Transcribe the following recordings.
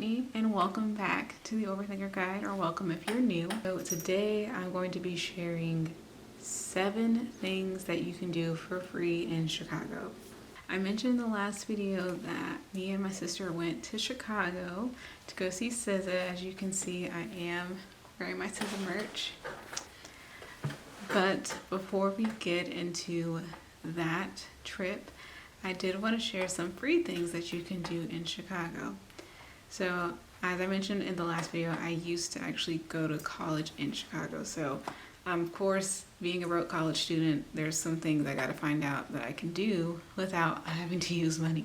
Courtney, and welcome back to the Overthinker Guide, or welcome if you're new. So today I'm going to be sharing 7 things that you can do for free in Chicago. I mentioned in the last video that me and my sister went to Chicago to go see SZA. As you can see, I am wearing my SZA merch. But before we get into that trip, I did want to share some free things that you can do in Chicago. So, as I mentioned in the last video, I used to actually go to college in Chicago. So, of course, being a broke college student, there's some things I got to find out that I can do without having to use money.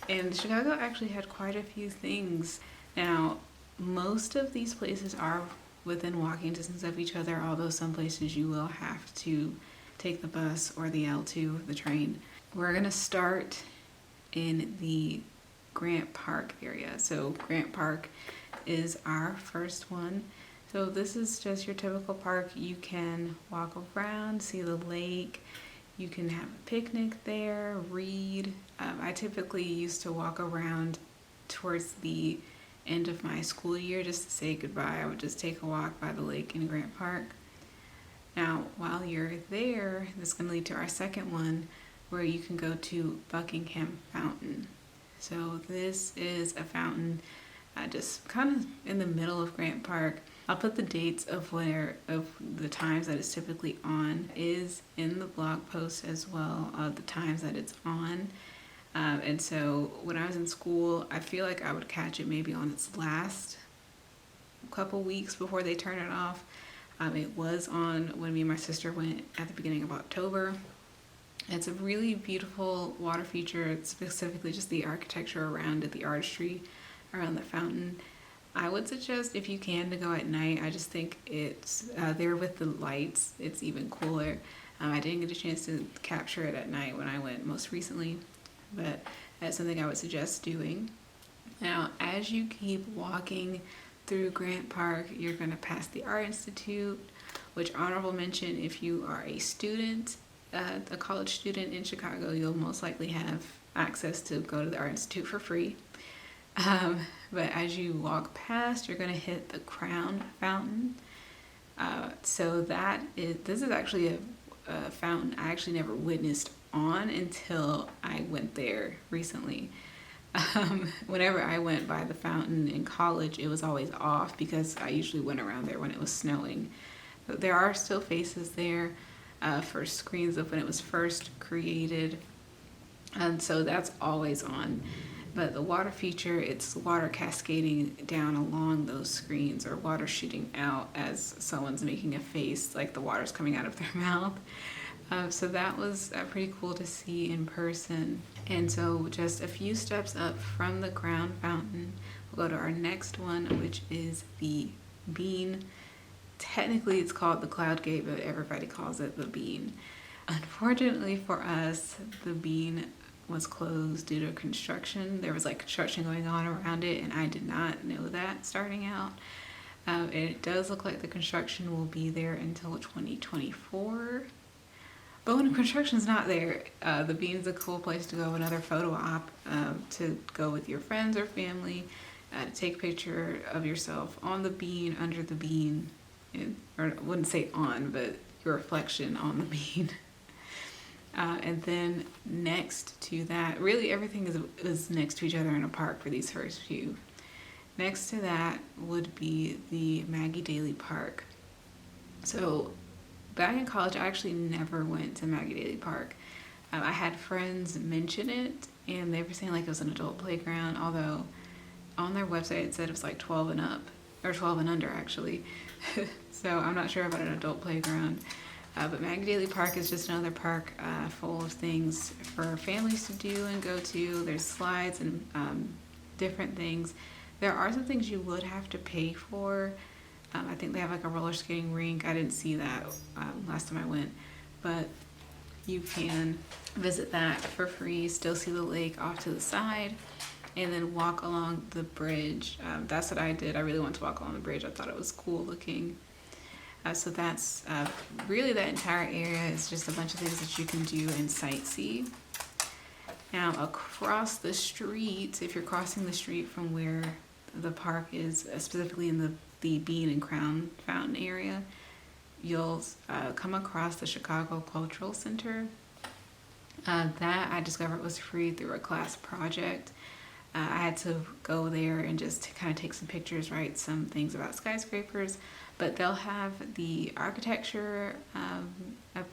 And Chicago actually had quite a few things. Now, most of these places are within walking distance of each other, although some places you will have to take the bus or the L2, the train. We're going to start in the Grant Park area. So Grant Park is our first one. So this is just your typical park. You can walk around, see the lake. You can have a picnic there, read. I typically used to walk around towards the end of my school year just to say goodbye. I would just take a walk by the lake in Grant Park. Now, while you're there, this is going to lead to our second one, where you can go to Buckingham Fountain. So this is a fountain just kind of in the middle of Grant Park. I'll put the dates of the times that it's typically on is in the blog post as well, the times that it's on. And so when I was in school, I feel like I would catch it maybe on its last couple weeks before they turn it off. It was on when me and my sister went at the beginning of October. It's a really beautiful water feature, specifically just the architecture around it, the artistry around the fountain. I would suggest, if you can, to go at night. I just think it's there with the lights, it's even cooler. I didn't get a chance to capture it at night when I went most recently, but that's something I would suggest doing. Now, as you keep walking through Grant Park, you're going to pass the Art Institute, which, honorable mention, if you are a student, a college student in Chicago, you'll most likely have access to go to the Art Institute for free. But as you walk past, you're going to hit the Crown Fountain. So this is actually a fountain I actually never witnessed on until I went there recently. Whenever I went by the fountain in college, it was always off because I usually went around there when it was snowing. But there are still faces there for screens of when it was first created, and so that's always on. But the water feature, it's water cascading down along those screens, or water shooting out as someone's making a face, like the water's coming out of their mouth. So that was pretty cool to see in person. And so just a few steps up from the Crown Fountain, we'll go to our next one, which is the Bean. Technically it's called the Cloud Gate, but everybody calls it the Bean. Unfortunately for us, the Bean was closed due to construction. There was construction going on around it, and I did not know that starting out. It does look like the construction will be there until 2024. But when construction's not there, the Bean's a cool place to go, another photo op to go with your friends or family, to take a picture of yourself on the Bean, under the Bean, or I wouldn't say on, but your reflection on the Bean. And then next to that, really everything is next to each other in a park for these first few. Next to that would be the Maggie Daley Park. So back in college, I actually never went to Maggie Daley Park. I had friends mention it, and they were saying it was an adult playground, although on their website it said it was 12 and up, or 12 and under actually. So I'm not sure about an adult playground. But Maggie Daley Park is just another park full of things for families to do and go to. There's slides and different things. There are some things you would have to pay for. I think they have a roller skating rink. I didn't see that last time I went. But you can visit that for free, still see the lake off to the side, and then walk along the bridge. That's what I did. I really wanted to walk along the bridge. I thought it was cool looking. So that's really that entire area is just a bunch of things that you can do and sightsee. Now across the street, if you're crossing the street from where the park is specifically in the Bean and Crown Fountain area, you'll come across the Chicago Cultural Center. That I discovered was free through a class project. I had to go there and just kind of take some pictures, write some things about skyscrapers, but they'll have the architecture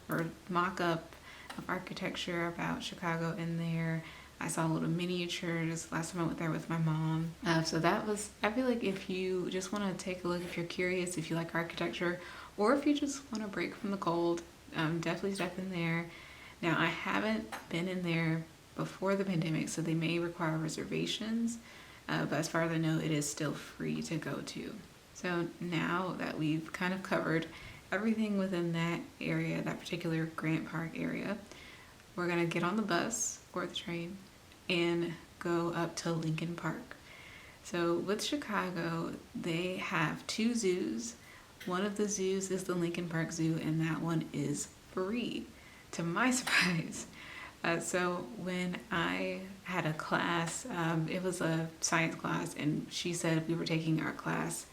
or mock-up of architecture about Chicago in there. I saw little miniatures last time I went there with my mom. So that was, I feel like if you just want to take a look, if you're curious, if you like architecture, or if you just want to break from the cold, definitely step in there. Now, I haven't been in there before the pandemic, so they may require reservations, but as far as I know, it is still free to go to. So now that we've kind of covered everything within that area, that particular Grant Park area, we're gonna get on the bus or the train and go up to Lincoln Park. So with Chicago, they have 2 zoos. One of the zoos is the Lincoln Park Zoo, and that one is free, to my surprise. So when I had a class, it was a science class, and she said we were taking our class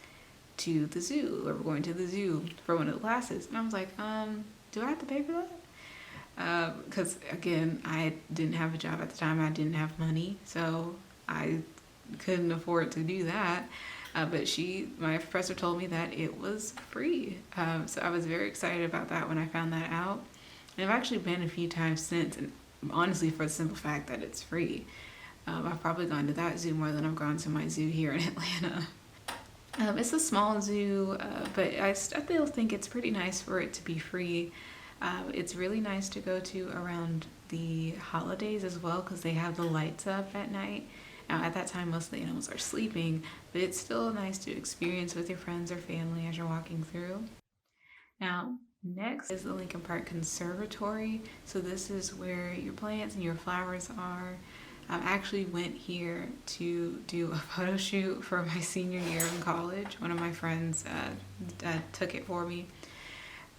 to the zoo, or we're going to the zoo for one of the classes. And I was like, do I have to pay for that? Because again, I didn't have a job at the time. I didn't have money, so I couldn't afford to do that. But my professor told me that it was free. So I was very excited about that when I found that out. And I've actually been a few times since, and honestly for the simple fact that it's free. I've probably gone to that zoo more than I've gone to my zoo here in Atlanta. It's a small zoo, but I still think it's pretty nice for it to be free. It's really nice to go to around the holidays as well, because they have the lights up at night. Now, at that time, most of the animals are sleeping, but it's still nice to experience with your friends or family as you're walking through. Now, next is the Lincoln Park Conservatory. So this is where your plants and your flowers are. I actually went here to do a photo shoot for my senior year in college. One of my friends took it for me.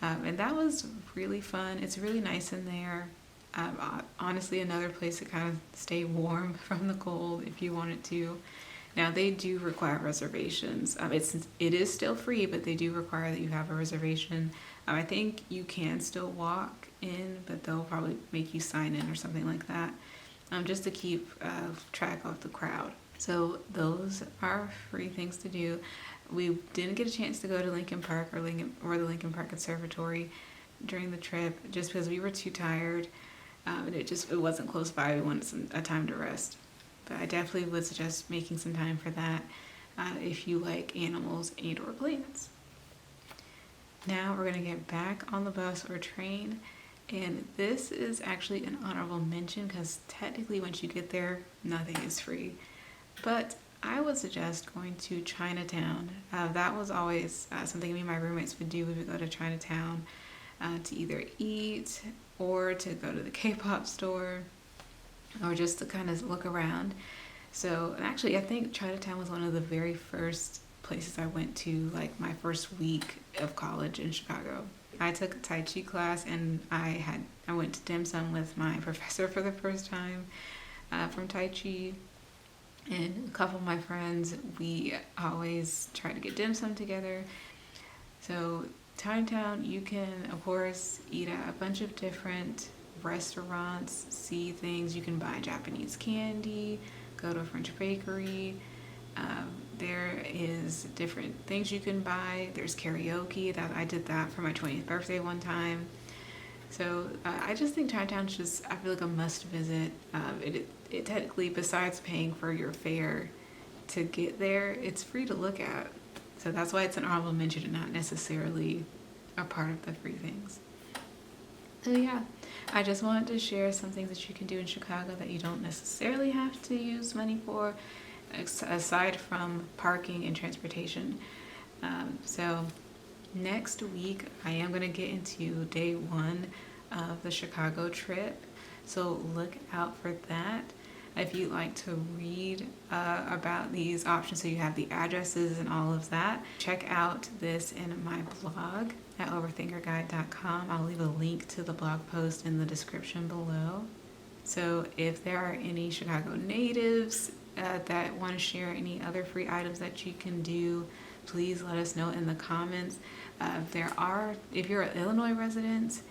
And that was really fun. It's really nice in there. Honestly, another place to kind of stay warm from the cold if you wanted to. Now, they do require reservations. It is still free, but they do require that you have a reservation. I think you can still walk in, but they'll probably make you sign in or something like that, just to keep track of the crowd. So those are free things to do. We didn't get a chance to go to Lincoln Park or the Lincoln Park Conservatory during the trip, just because we were too tired. And it wasn't close by. We wanted a time to rest. But I definitely would suggest making some time for that if you like animals and or plants. Now we're going to get back on the bus or train, and this is actually an honorable mention because technically once you get there, nothing is free. But I would suggest going to Chinatown. That was always something me and my roommates would do. We would go to Chinatown to either eat or to go to the K-pop store, or just to kind of look around. So actually, I think Chinatown was one of the very first places I went to, like my first week of college in Chicago. I took a Tai Chi class, and I went to dim sum with my professor for the first time from Tai Chi. And a couple of my friends, we always try to get dim sum together. So Chinatown, you can, of course, eat at a bunch of different restaurants, see things. You can buy Japanese candy, go to a French bakery. There is different things you can buy. There's karaoke. I did that for my 20th birthday one time. So I just think Chinatown's just, I feel like a must visit. It technically, besides paying for your fare to get there, it's free to look at. So that's why it's an honorable mention and not necessarily a part of the free things. So yeah, I just wanted to share some things that you can do in Chicago that you don't necessarily have to use money for, aside from parking and transportation. So next week, I am going to get into day 1 of the Chicago trip. So look out for that. If you'd like to read about these options, so you have the addresses and all of that, check out this in my blog at overthinkerguide.com. I'll leave a link to the blog post in the description below. So if there are any Chicago natives that want to share any other free items that you can do, please let us know in the comments. If you're an Illinois resident,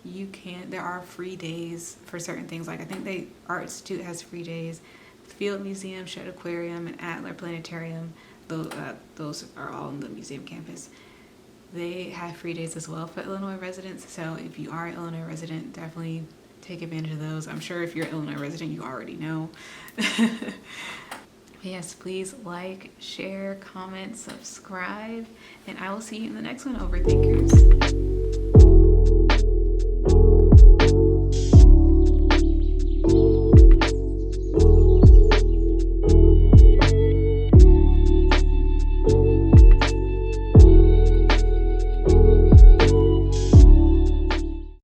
there are free days for certain things. Like I think Art Institute has free days. Field Museum, Shedd Aquarium, and Adler Planetarium, those are all on the museum campus. They have free days as well for Illinois residents. So if you are an Illinois resident, definitely take advantage of those. I'm sure if you're an Illinois resident, you already know. Yes, please like, share, comment, subscribe, and I will see you in the next one, Overthinkers.